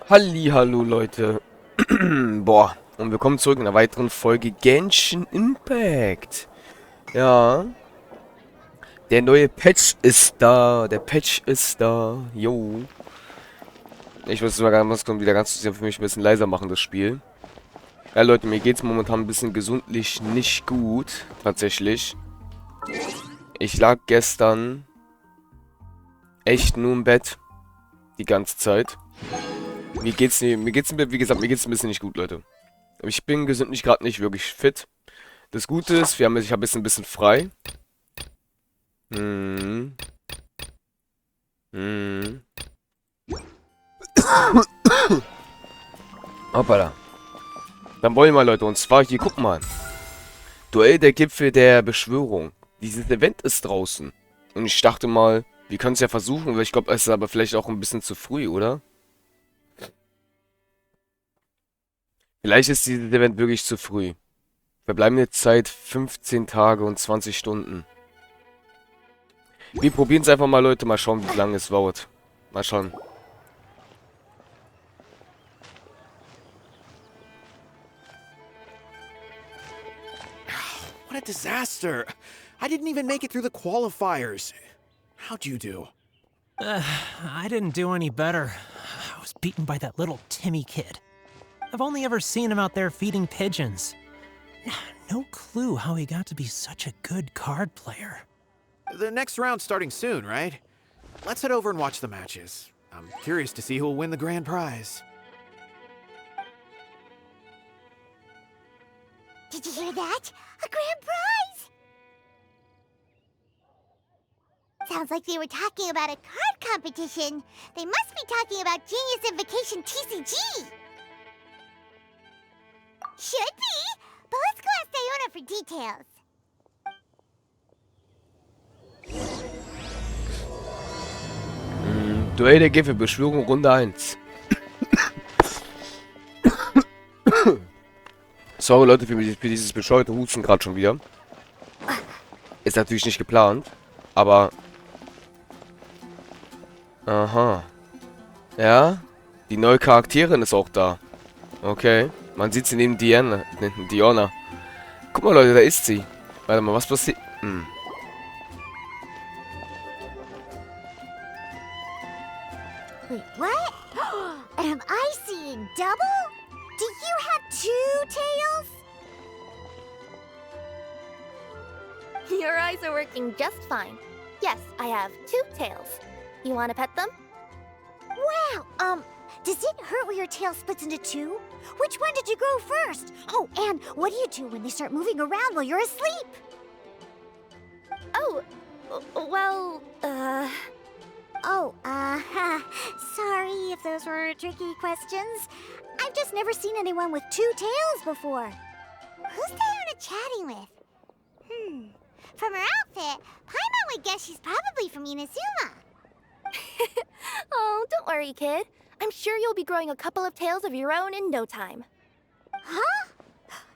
Hallihallo Leute. Boah, und willkommen zurück in einer weiteren Folge Genshin Impact. Ja, der neue Patch ist da. Der Patch ist da. Jo. Ich muss wieder ganz für mich ein bisschen leiser machen, das Spiel. Ja Leute, mir geht's momentan ein bisschen gesundlich nicht gut. Tatsächlich. Ich lag gestern echt nur im Bett. Die ganze Zeit. Wie gesagt, mir geht's ein bisschen nicht gut, Leute. Ich bin gesundlich gerade nicht wirklich fit. Das Gute ist, ich habe jetzt ein bisschen frei. Hm. Hm. Hoppala. Dann wollen wir mal, Leute, und zwar hier, guck mal. Duell der Gipfel der Beschwörung. Dieses Event ist draußen. Und ich dachte mal, wir können es ja versuchen, weil ich glaube, es ist aber vielleicht auch ein bisschen zu früh, oder? Vielleicht ist dieses Event wirklich zu früh. Verbleibende Zeit 15 Tage und 20 Stunden. Wir probieren es einfach mal, Leute. Mal schauen, wie lange es dauert. Mal schauen. What a disaster! I didn't even make it through the qualifiers. How'd you do? I didn't do any better. I was beaten by that little Timmy kid. I've only ever seen him out there feeding pigeons. No clue how he got to be such a good card player. The next round's starting soon, right? Let's head over and watch the matches. I'm curious to see who'll win the grand prize. Did you hear that? A grand prize! Sounds like they were talking about a card competition. They must be talking about Genius Invocation TCG. Should be, but let's go ask Diona for details. Duell der Gipfel, Beschwörung, Runde 1. Sorry Leute für dieses bescheuerte Husten gerade schon wieder. Ist natürlich nicht geplant, aber... Aha. Ja, die neue Charakterin ist auch da. Okay, man sieht sie neben Diona. Guck mal Leute, da ist sie. Warte mal, was passiert? Wait, what? Am I seeing double? Do you have two tails? Your eyes are working just fine. Yes, I have two tails. You want to pet them? Wow, does it hurt when your tail splits into two? Which one did you grow first? Oh, and what do you do when they start moving around while you're asleep? Oh, well, sorry if those were tricky questions. I've just never seen anyone with two tails before. Who's Diona chatting with? From her outfit, Paimon would guess she's probably from Inazuma. Oh, don't worry, kid. I'm sure you'll be growing a couple of tails of your own in no time. Huh?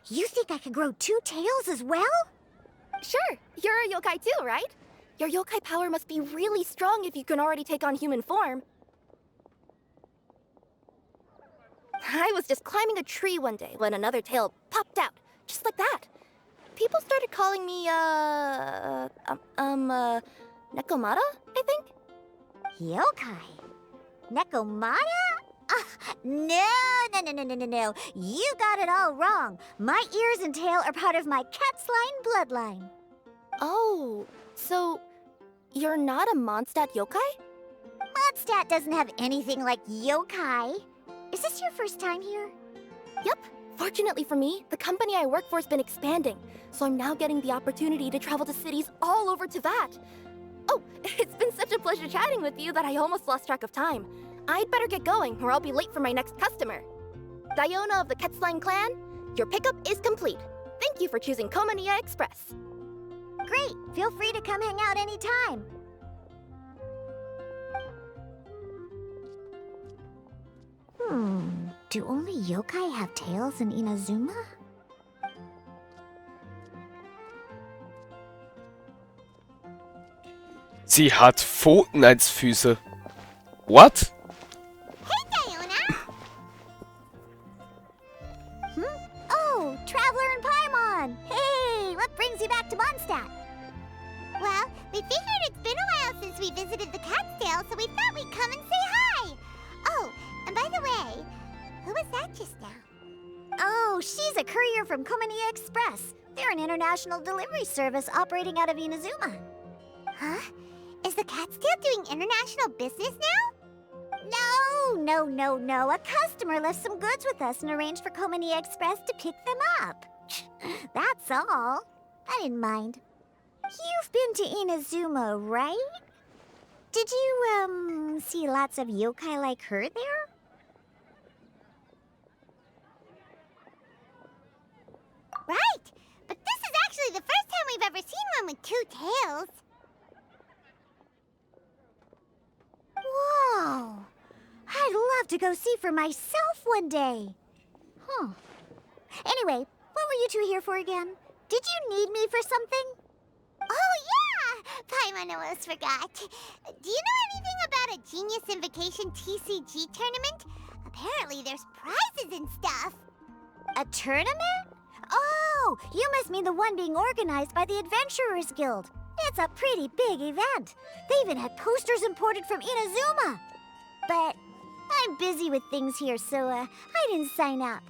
You think I could grow two tails as well? Sure, you're a yokai too, right? Your yokai power must be really strong if you can already take on human form. I was just climbing a tree one day when another tail popped out, just like that. People started calling me, Nekomata, I think? Yokai? Nekomata? No. You got it all wrong. My ears and tail are part of my cat's line bloodline. Oh, so you're not a Mondstadt yokai? Mondstadt doesn't have anything like yokai. Is this your first time here? Yep. Fortunately for me, the company I work for has been expanding, so I'm now getting the opportunity to travel to cities all over Teyvat. Oh, it's been such a pleasure chatting with you that I almost lost track of time. I'd better get going, or I'll be late for my next customer. Diona of the Quetzline clan, your pickup is complete. Thank you for choosing Komania Express. Great. Feel free to come hang out anytime. Do only yokai have tails in Inazuma? Sie hat Pfoten als Füße. What? Hey, Diona! Duchess now? Oh, she's a courier from Komani Express. They're an international delivery service operating out of Inazuma. Huh? Is the cat still doing international business now? No. A customer left some goods with us and arranged for Komani Express to pick them up. That's all. I didn't mind. You've been to Inazuma, right? Did you, see lots of yokai like her there? Right! But this is actually the first time we've ever seen one with two tails. Whoa! I'd love to go see for myself one day. Huh. Anyway, what were you two here for again? Did you need me for something? Oh, yeah! Paimon almost forgot. Do you know anything about a Genius Invocation TCG tournament? Apparently there's prizes and stuff. A tournament? Oh, you must mean the one being organized by the Adventurers Guild. It's a pretty big event. They even had posters imported from Inazuma. But I'm busy with things here, so I didn't sign up.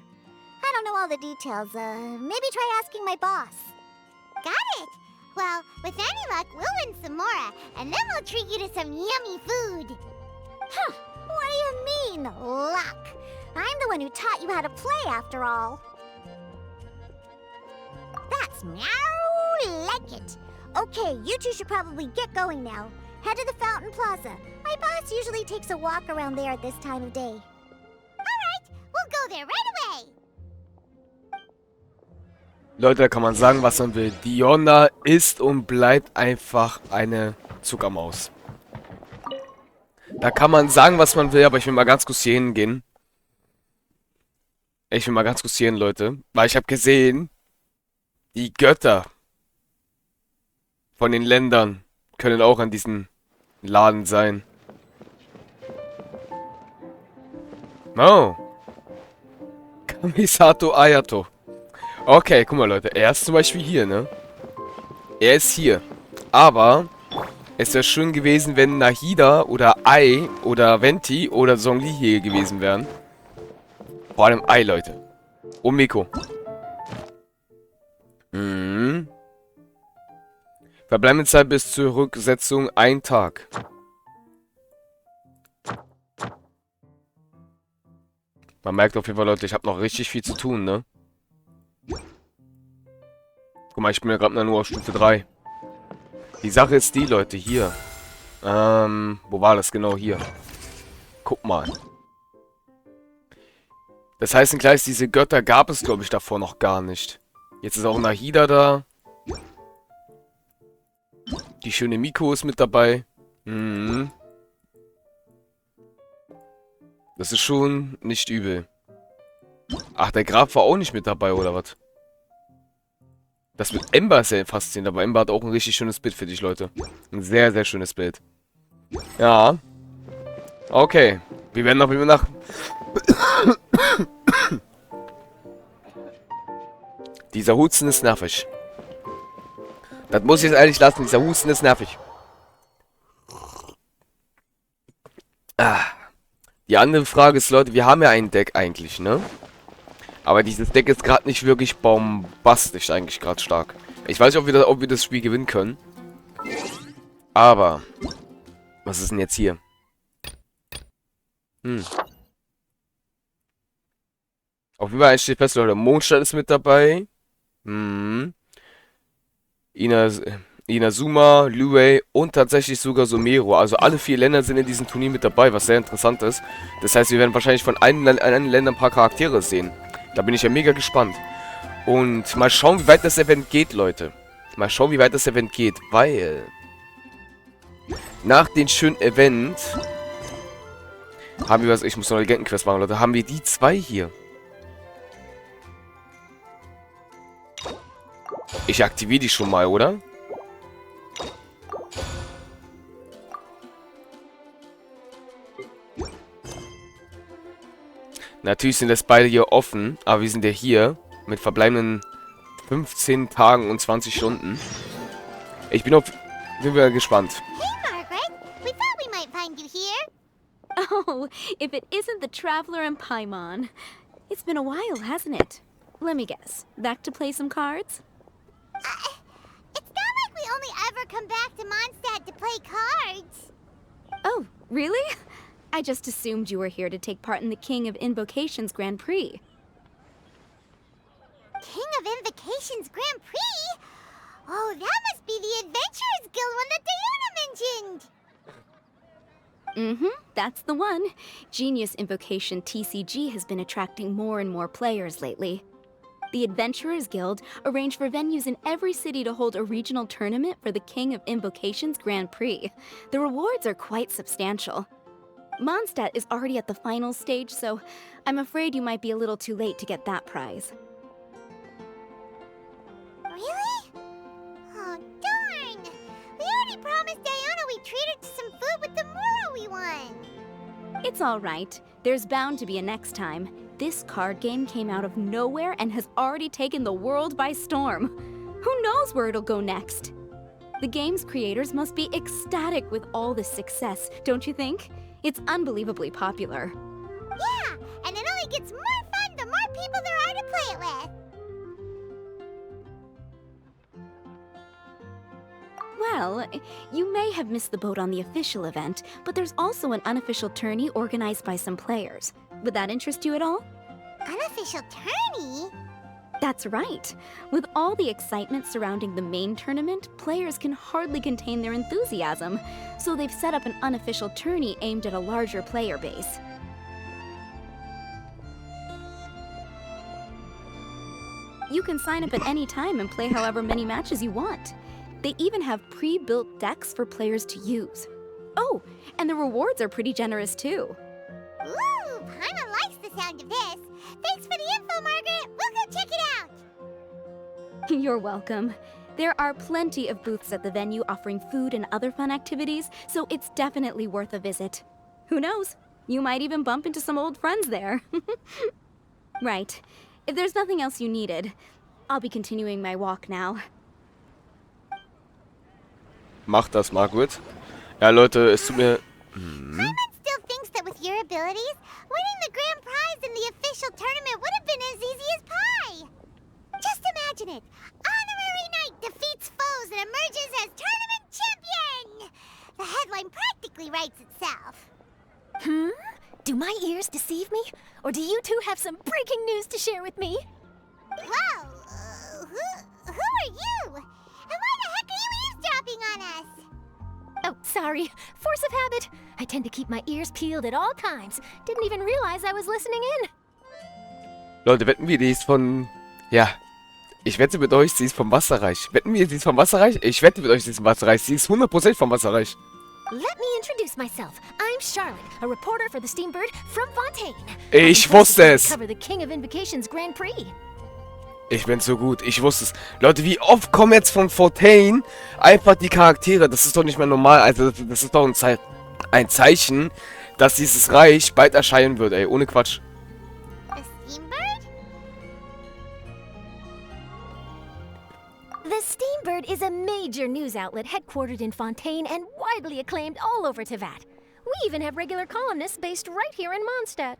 I don't know all the details. Maybe try asking my boss. Got it. Well, with any luck, we'll win some more, and then we'll treat you to some yummy food. Huh, what do you mean, luck? I'm the one who taught you how to play, after all. That's meow like it. Okay, you two should probably get going now. Head to the Fountain Plaza. My boss usually takes a walk around there at this time of day. All right, we'll go there right away. Leute, da kann man sagen, was man will. Diona ist und bleibt einfach eine Zuckermaus. Da kann man sagen, was man will, aber ich will mal ganz kurz hier hingehen. Ich will mal ganz kurz hier hin, Leute. Weil ich habe gesehen, die Götter von den Ländern können auch an diesem Laden sein. Oh. Kamisato Ayato. Okay, guck mal, Leute. Er ist zum Beispiel hier, ne? Er ist hier. Aber es wäre schön gewesen, wenn Nahida oder Ai oder Venti oder Zhongli hier gewesen wären. Vor allem Ai, Leute. Und Miko. Mhm. Verbleibende Zeit bis zur Rücksetzung 1 Tag. Man merkt auf jeden Fall, Leute, ich habe noch richtig viel zu tun, ne? Guck mal, ich bin ja gerade nur auf Stufe 3. Die Sache ist die, Leute, hier. Wo war das genau? Hier. Guck mal. Das heißt, ein kleines, diese Götter gab es, glaube ich, davor noch gar nicht. Jetzt ist auch Nahida da. Die schöne Miko ist mit dabei. Mhm. Das ist schon nicht übel. Ach, der Graf war auch nicht mit dabei, oder was? Das mit Ember ist ja faszinierend, aber Ember hat auch ein richtig schönes Bild für dich, Leute. Ein sehr, sehr schönes Bild. Ja. Okay. Wir werden noch nach... Dieser Husten ist nervig. Das muss ich jetzt ehrlich lassen. Dieser Husten ist nervig. Ah. Die andere Frage ist, Leute, wir haben ja ein Deck eigentlich, ne? Aber dieses Deck ist gerade nicht wirklich bombastisch, eigentlich gerade stark. Ich weiß nicht, ob wir das Spiel gewinnen können. Aber, was ist denn jetzt hier? Auf jeden Fall steht fest, Leute. Mondstadt ist mit dabei. Inazuma, Liyue und tatsächlich sogar Sumeru. Also alle 4 Länder sind in diesem Turnier mit dabei, was sehr interessant ist. Das heißt, wir werden wahrscheinlich von allen Ländern ein paar Charaktere sehen. Da bin ich ja mega gespannt. Und mal schauen, wie weit das Event geht, Leute. Mal schauen, wie weit das Event geht, weil... Nach dem schönen Event... Haben wir was... Ich muss noch eine Legendenquest machen, Leute. Haben wir die 2 hier. Ich aktiviere die schon mal, oder? Natürlich sind das beide hier offen, aber wir sind ja hier mit verbleibenden 15 Tagen und 20 Stunden. Ich bin gespannt. Hey, Margaret. We thought we might find you here. Oh, if it isn't the Traveler and Paimon. It's been a while, hasn't it? Let me guess. Back to play some cards? It's not like we only ever come back to Mondstadt to play cards. Oh, really? I just assumed you were here to take part in the King of Invocations Grand Prix. King of Invocations Grand Prix? Oh, that must be the Adventurers Guild one that Diana mentioned. That's the one. Genius Invocation TCG has been attracting more and more players lately. The Adventurers Guild arranged for venues in every city to hold a regional tournament for the King of Invocations Grand Prix. The rewards are quite substantial. Mondstadt is already at the final stage, so I'm afraid you might be a little too late to get that prize. Really? Oh, darn. We already promised Diana we'd treat her to some food with the Muro we won. It's all right. There's bound to be a next time. This card game came out of nowhere and has already taken the world by storm. Who knows where it'll go next? The game's creators must be ecstatic with all this success, don't you think? It's unbelievably popular. Yeah, and it only gets more fun the more people there are to play it with. Well, you may have missed the boat on the official event, but there's also an unofficial tourney organized by some players. Would that interest you at all? Unofficial tourney? That's right. With all the excitement surrounding the main tournament, players can hardly contain their enthusiasm. So they've set up an unofficial tourney aimed at a larger player base. You can sign up at any time and play however many matches you want. They even have pre-built decks for players to use. Oh, and the rewards are pretty generous too. Ooh, Paimon likes the sound of this. Thanks for the info, Margaret. We'll go check it out. You're welcome. There are plenty of booths at the venue offering food and other fun activities, so it's definitely worth a visit. Who knows? You might even bump into some old friends there. Right. If there's nothing else you needed, I'll be continuing my walk now. Mach das, Margaret. Ja, Leute, es tut mir... Paimon still thinks that with your abilities, winning the grand prize in the official tournament would have been as easy as pie. Just imagine it. Honorary Knight defeats foes and emerges as tournament champion. The headline practically writes itself. Do my ears deceive me? Or do you two have some breaking news to share with me? Whoa, who are you? And why the heck are you eavesdropping on us? Oh, sorry. Force of habit. I tend to keep my ears peeled at all times. Didn't even realize I was listening in. Leute, wetten wir, die ist von... Ja, ich wette mit euch, sie ist vom Wasserreich. Wetten wir, sie ist vom Wasserreich? Ich wette mit euch, sie ist vom Wasserreich. Sie ist 100% vom Wasserreich. Let me introduce myself. I'm Charlotte, a reporter for the Steambird from Fontaine. Ich wusste es. Cover the King of Invocations Grand Prix. Ich bin so gut, ich wusste es. Leute, wie oft kommen jetzt von Fontaine einfach die Charaktere? Das ist doch nicht mehr normal. Also, das ist doch ein Zeichen, dass dieses Reich bald erscheinen wird, ey. Ohne Quatsch. The Steambird? The Steambird is a major news outlet headquartered in Fontaine and widely acclaimed all over Teyvat. We even have regular columnists based right here in Mondstadt.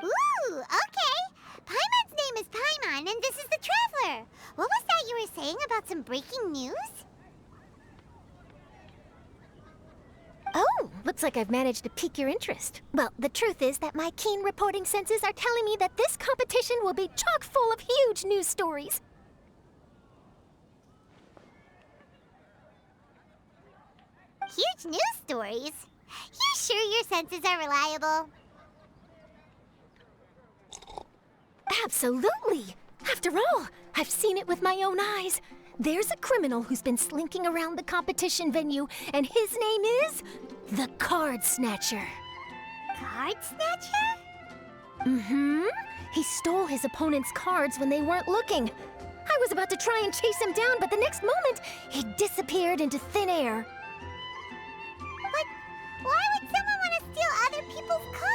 Ooh, okay. Paimon's name is Paimon, and this is the Traveler. What was that you were saying about some breaking news? Oh, looks like I've managed to pique your interest. Well, the truth is that my keen reporting senses are telling me that this competition will be chock full of huge news stories. Huge news stories? You sure your senses are reliable? Absolutely! After all, I've seen it with my own eyes. There's a criminal who's been slinking around the competition venue, and his name is the Card Snatcher. Card Snatcher? Mm-hmm. He stole his opponent's cards when they weren't looking. I was about to try and chase him down, but the next moment, he disappeared into thin air. But why would someone want to steal other people's cards?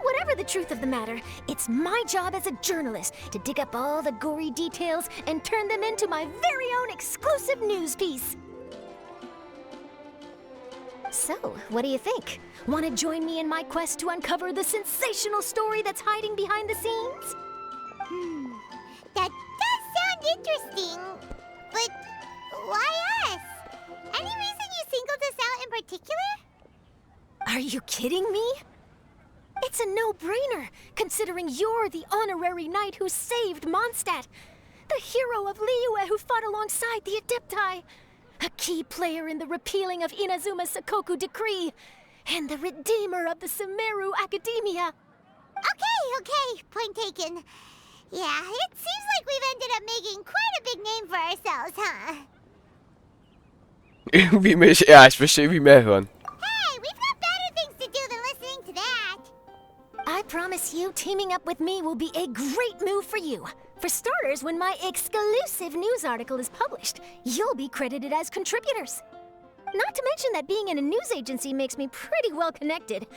Whatever the truth of the matter, it's my job as a journalist to dig up all the gory details and turn them into my very own exclusive news piece. So, what do you think? Want to join me in my quest to uncover the sensational story that's hiding behind the scenes? That does sound interesting. But why us? Any reason you singled us out in particular? Are you kidding me? It's a no-brainer, considering you're the honorary knight who saved Mondstadt, the hero of Liyue who fought alongside the Adepti, a key player in the repealing of Inazuma's Sakoku decree, and the redeemer of the Sumeru Academia. Okay, point taken. Yeah, it seems like we've ended up making quite a big name for ourselves, huh? Irgendwie mich. Ja, ich möchte irgendwie mehr hören. Hey, we've got better things to do than listening to that. I promise you, teaming up with me will be a great move for you. For starters, when my exclusive news article is published, you'll be credited as contributors. Not to mention that being in a news agency makes me pretty well connected.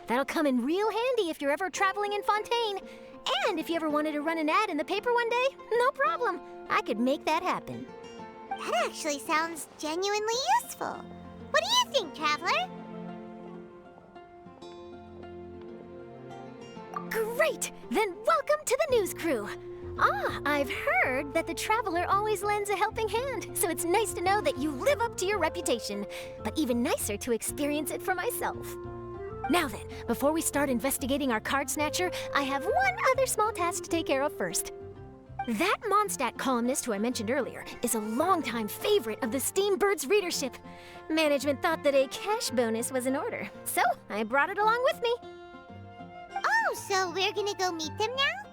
That'll come in real handy if you're ever traveling in Fontaine. And if you ever wanted to run an ad in the paper one day, no problem. I could make that happen. That actually sounds genuinely useful. What do you think, Traveler? Great! Then welcome to the news crew. I've heard that the Traveler always lends a helping hand, so it's nice to know that you live up to your reputation, but even nicer to experience it for myself. Now then, before we start investigating our card snatcher, I have one other small task to take care of first. That Mondstadt columnist who I mentioned earlier is a longtime favorite of the Steambird's readership. Management thought that a cash bonus was in order, so I brought it along with me. Oh, so we're gonna go meet them now?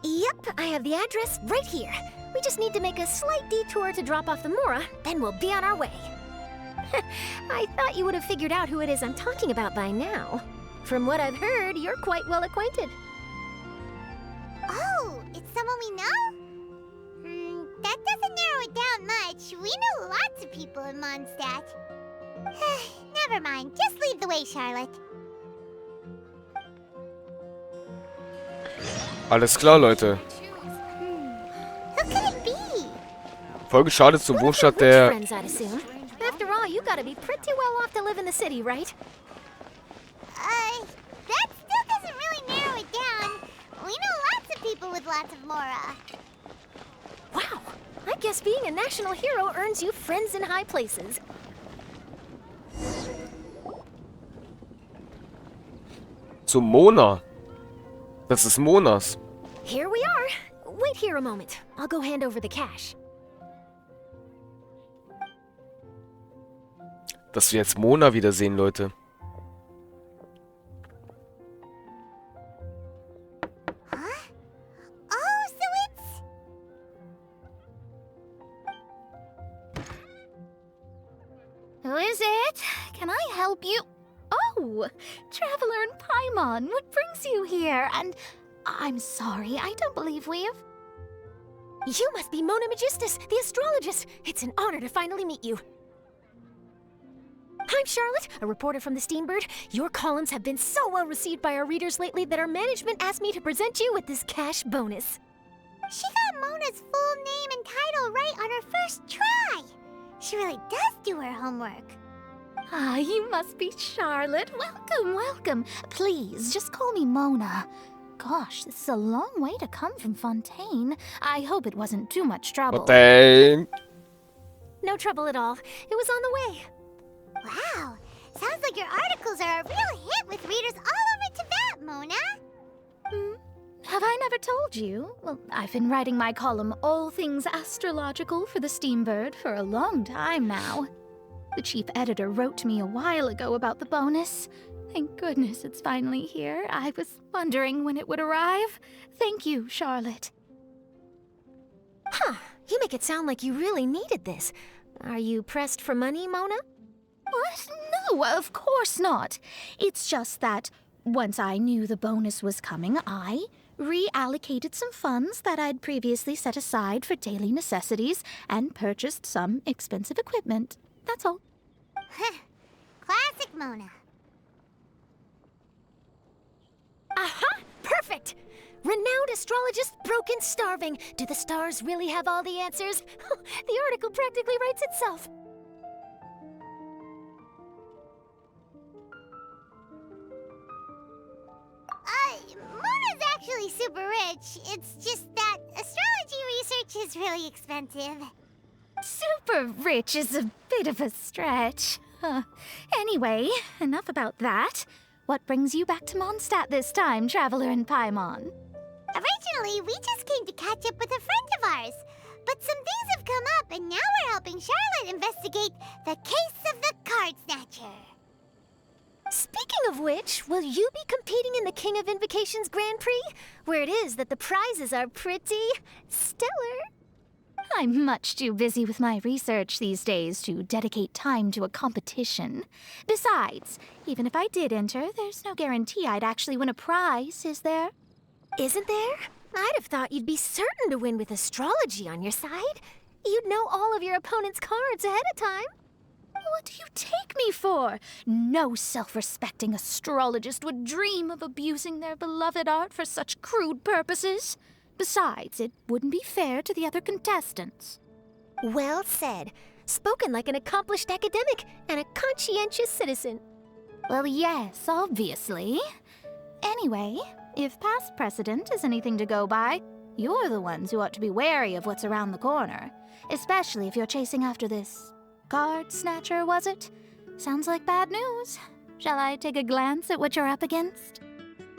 Yep, I have the address right here. We just need to make a slight detour to drop off the Mora, then we'll be on our way. I thought you would have figured out who it is I'm talking about by now. From what I've heard, you're quite well acquainted. Oh, it's someone we know? That doesn't narrow it down much. We know lots of people in Mondstadt. Never mind, just lead the way, Charlotte. Alles klar, Leute. Who could it be? Folge schade zum Wohnstadt Rich der... friends, I'd assume. After all, you gotta be pretty well off to live in the city, right? That still doesn't really narrow it down. We know lots of people with lots of Mora. Wow, I guess being a national hero earns you friends in high places. Zu Mona. Das ist Monas. Here we are. Wait here a moment. I'll go hand over the cash. Dass wir jetzt Mona wiedersehen, Leute. Oh, so it's... Who is it? Can I help you? Oh, Traveler and Paimon, what brings you here? And I'm sorry, I don't believe we've... You must be Mona Magistus, the astrologist. It's an honor to finally meet you. I'm Charlotte, a reporter from the Steambird. Your columns have been so well received by our readers lately that our management asked me to present you with this cash bonus. She got Mona's full name and title right on her first try. She really does do her homework. Ah, you must be Charlotte. Welcome, welcome. Please, just call me Mona. Gosh, this is a long way to come from Fontaine. I hope it wasn't too much trouble. Dang. No trouble at all. It was on the way. Wow, sounds like your articles are a real hit with readers all over Tibet, Mona. Have I never told you? Well, I've been writing my column, All Things Astrological, for the Steambird for a long time now. The chief editor wrote to me a while ago about the bonus. Thank goodness it's finally here. I was wondering when it would arrive. Thank you, Charlotte. Huh, you make it sound like you really needed this. Are you pressed for money, Mona? What? No, of course not. It's just that once I knew the bonus was coming, I reallocated some funds that I'd previously set aside for daily necessities and purchased some expensive equipment. That's all. Classic Mona. Aha! Perfect! Renowned astrologist Broken Starving. Do the stars really have all the answers? The article practically writes itself. be super rich. It's just that astrology research is really expensive. Super rich is a bit of a stretch. Anyway, enough about that. What brings you back to Mondstadt this time, Traveler in Paimon? Originally, we just came to catch up with a friend of ours. But some things have come up, and now we're helping Charlotte investigate the case of the Card Snatcher. Speaking of which, will you be competing in the King of Invocations Grand Prix? Where it is that the prizes are pretty stellar. I'm much too busy with my research these days to dedicate time to a competition. Besides, even if I did enter, there's no guarantee I'd actually win a prize, is there? Isn't there? I'd have thought you'd be certain to win with astrology on your side. You'd know all of your opponent's cards ahead of time. What do you take me for? No self-respecting astrologist would dream of abusing their beloved art for such crude purposes. Besides, it wouldn't be fair to the other contestants. Well said. Spoken like an accomplished academic and a conscientious citizen. Well, yes, obviously. Anyway, if past precedent is anything to go by, you're the ones who ought to be wary of what's around the corner. Especially if you're chasing after this card snatcher, was it? Sounds like bad news. Shall I take a glance at what you're up against?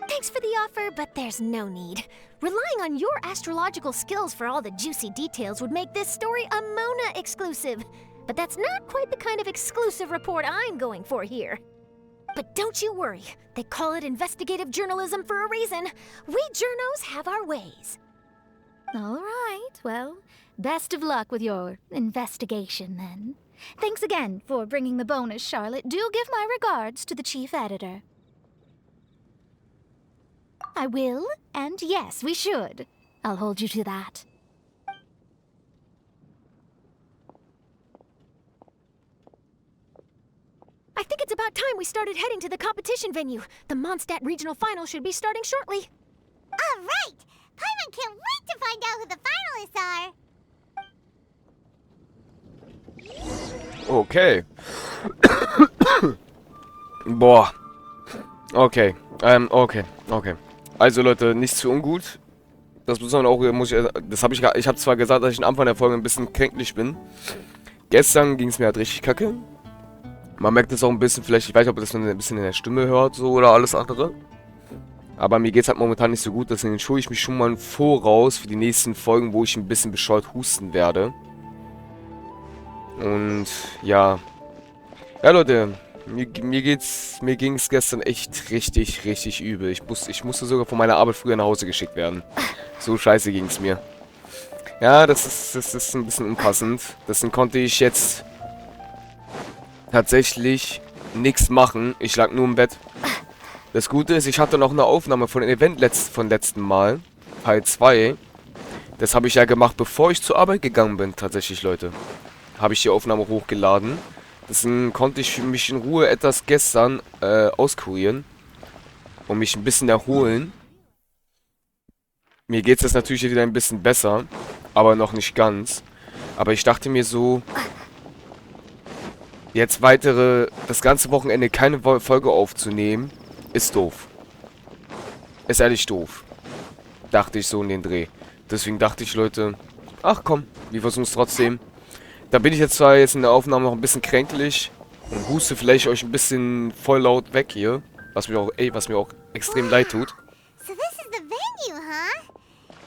Thanks for the offer, but there's no need. Relying on your astrological skills for all the juicy details would make this story a Mona exclusive. But that's not quite the kind of exclusive report I'm going for here. But don't you worry. They call it investigative journalism for a reason. We journos have our ways. All right, well, best of luck with your investigation, then. Thanks again for bringing the bonus, Charlotte. Do give my regards to the chief editor. I will, and yes, we should. I'll hold you to that. I think it's about time we started heading to the competition venue. The Mondstadt Regional Final should be starting shortly. All right! Paimon can't wait to find out who the finalists are. Okay. Boah. Okay. Okay. Also Leute, nicht zu ungut. Das muss man auch, ich habe zwar gesagt, dass ich am Anfang der Folge ein bisschen kränklich bin. Gestern ging es mir halt richtig kacke. Man merkt es auch ein bisschen, vielleicht, ich weiß nicht, ob das ein bisschen in der Stimme hört, so, oder alles andere. Aber mir geht es halt momentan nicht so gut, deswegen entschuldige ich mich schon mal im Voraus für die nächsten Folgen, wo ich ein bisschen bescheuert husten werde. Und, ja. Ja, Leute, mir ging es gestern echt richtig übel. Ich musste sogar von meiner Arbeit früher nach Hause geschickt werden. So scheiße ging es mir. Ja, das ist ein bisschen unpassend. Deswegen konnte ich jetzt tatsächlich nichts machen. Ich lag nur im Bett. Das Gute ist, ich hatte noch eine Aufnahme von dem Event von letzten Mal. Teil 2. Das habe ich ja gemacht, bevor ich zur Arbeit gegangen bin, tatsächlich, Leute. Habe ich die Aufnahme hochgeladen. Deswegen konnte ich mich in Ruhe etwas gestern auskurieren. Und mich ein bisschen erholen. Mir geht es jetzt natürlich wieder ein bisschen besser. Aber noch nicht ganz. Aber ich dachte mir so, jetzt das ganze Wochenende keine Folge aufzunehmen, ist doof. Ist ehrlich doof. Dachte ich so in den Dreh. Deswegen dachte ich, Leute, ach komm, wir versuchen es trotzdem. Da bin ich jetzt zwar in der Aufnahme noch ein bisschen kränklich und huste vielleicht euch ein bisschen voll laut weg hier. Was mir auch extrem leid tut. So this is the venue, huh?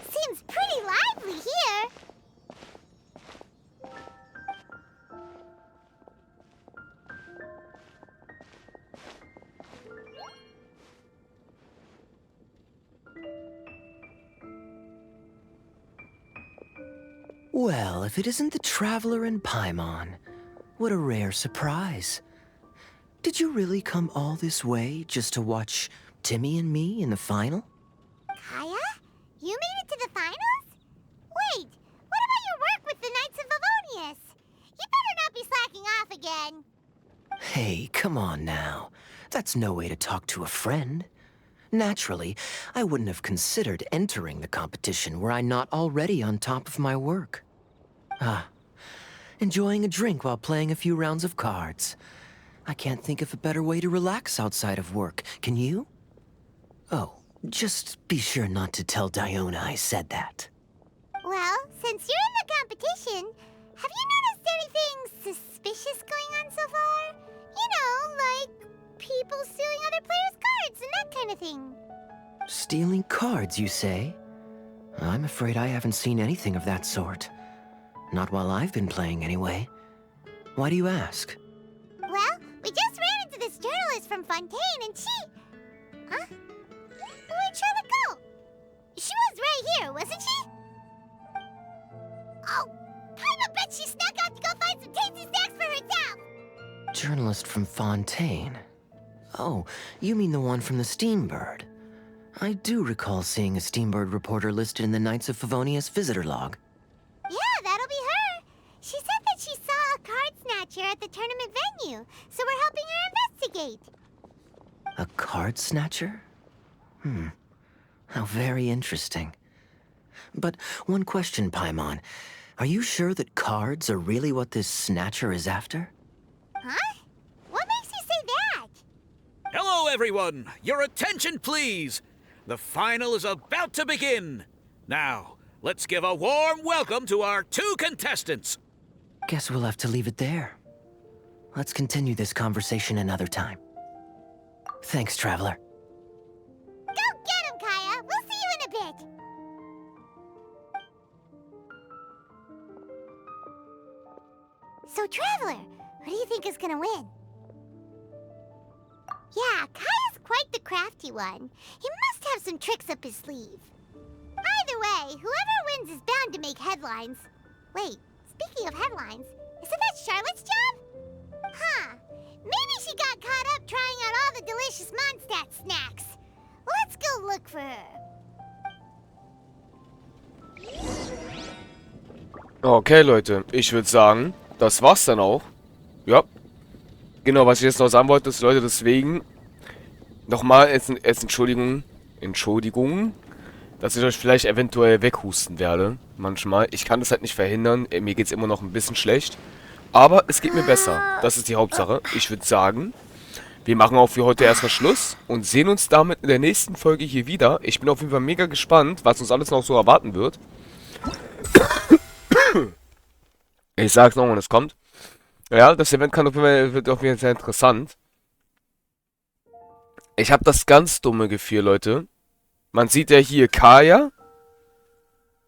Seems pretty lively here. Well, if it isn't the Traveler in Paimon, what a rare surprise. Did you really come all this way just to watch Timmy and me in the final? Kaya? You made it to the finals? Wait, what about your work with the Knights of Favonius? You better not be slacking off again. Hey, come on now. That's no way to talk to a friend. Naturally, I wouldn't have considered entering the competition were I not already on top of my work. Enjoying a drink while playing a few rounds of cards. I can't think of a better way to relax outside of work. Can you? Oh, Just be sure not to tell Diona I said that. Well, since you're in the competition, have you noticed anything suspicious going on so far? You know, like people stealing other players' cards and that kind of thing. Stealing cards, you say? I'm afraid I haven't seen anything of that sort. Not while I've been playing, anyway. Why do you ask? Well, we just ran into this journalist from Fontaine and she... Huh? Where'd Charlotte go? She was right here, wasn't she? Oh, I bet she snuck out to go find some tasty snacks for herself! Journalist from Fontaine. Oh, you mean the one from the Steambird. I do recall seeing a Steambird reporter listed in the Knights of Favonius visitor log. Yeah, that'll be her. She said that she saw a card snatcher at the tournament venue, so we're helping her investigate. A card snatcher? How very interesting. But one question, Paimon. Are you sure that cards are really what this snatcher is after? Huh? What makes you say that? Hello, everyone! Your attention, please! The final is about to begin. Now, let's give a warm welcome to our 2 contestants. Guess we'll have to leave it there. Let's continue this conversation another time. Thanks, Traveler. Go get him, Kaya! We'll see you in a bit! So, Traveler, who do you think is gonna win? Yeah, Kaya's quite the crafty one. He must have some tricks up his sleeve. Either way, whoever wins is bound to make headlines. Wait, speaking of headlines, isn't that Charlotte's job? Huh. Maybe she got caught up trying out all the delicious Mondstadt snacks. Let's go look for her. Okay, Leute. Ich würde sagen, das war's dann auch. Ja. Genau, was ich jetzt noch sagen wollte, ist, Leute, deswegen nochmal Entschuldigung, dass ich euch vielleicht eventuell weghusten werde. Manchmal. Ich kann das halt nicht verhindern. Mir geht's immer noch ein bisschen schlecht. Aber es geht mir besser. Das ist die Hauptsache. Ich würde sagen, wir machen auch für heute erstmal Schluss und sehen uns damit in der nächsten Folge hier wieder. Ich bin auf jeden Fall mega gespannt, was uns alles noch so erwarten wird. Ich sag's nochmal, wenn es kommt. Ja, das Event wird auf jeden Fall sehr interessant. Ich habe das ganz dumme Gefühl, Leute. Man sieht ja hier Kaya,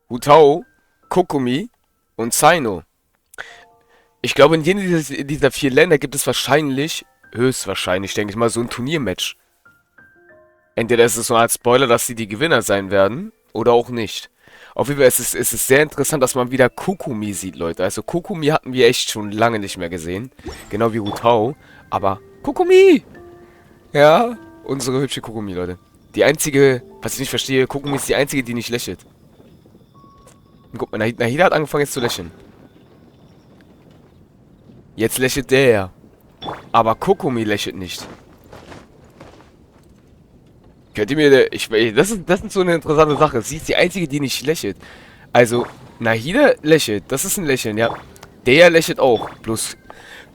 Hutao, Kokumi und Saino. Ich glaube, in jedem dieser 4 Länder gibt es wahrscheinlich, höchstwahrscheinlich, denke ich mal, so ein Turniermatch. Entweder ist es so eine Art Spoiler, dass sie die Gewinner sein werden, oder auch nicht. Auf jeden Fall ist es sehr interessant, dass man wieder Kokumi sieht, Leute. Also Kokumi hatten wir echt schon lange nicht mehr gesehen. Genau wie Hutao. Aber Kokumi! Ja, unsere hübsche Kokumi, Leute. Die einzige, was ich nicht verstehe, Kokumi ist die einzige, die nicht lächelt. Und guck mal, Nahida hat angefangen jetzt zu lächeln. Jetzt lächelt der. Aber Kokumi lächelt nicht. Könnt ihr mir... Das ist so eine interessante Sache. Sie ist die einzige, die nicht lächelt. Also, Nahida lächelt. Das ist ein Lächeln, ja. Der lächelt auch. Bloß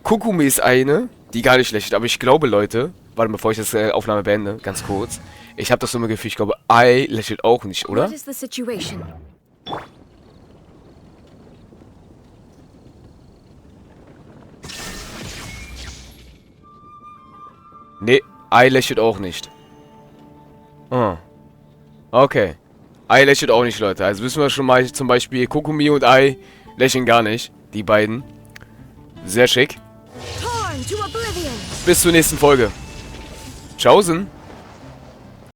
Kokumi ist eine, die gar nicht lächelt. Aber ich glaube, Leute... Warte, bevor ich das Aufnahme beende, ganz kurz. Ich habe das so ein Gefühl, ich glaube, Ai lächelt auch nicht, oder? What is the situation? Nee, Ai lächelt auch nicht. Okay. Ai lächelt auch nicht, Leute. Also wissen wir schon mal, zum Beispiel Kokumi und Ai lächeln gar nicht. Die beiden. Sehr schick. Bis zur nächsten Folge. Tschaußen.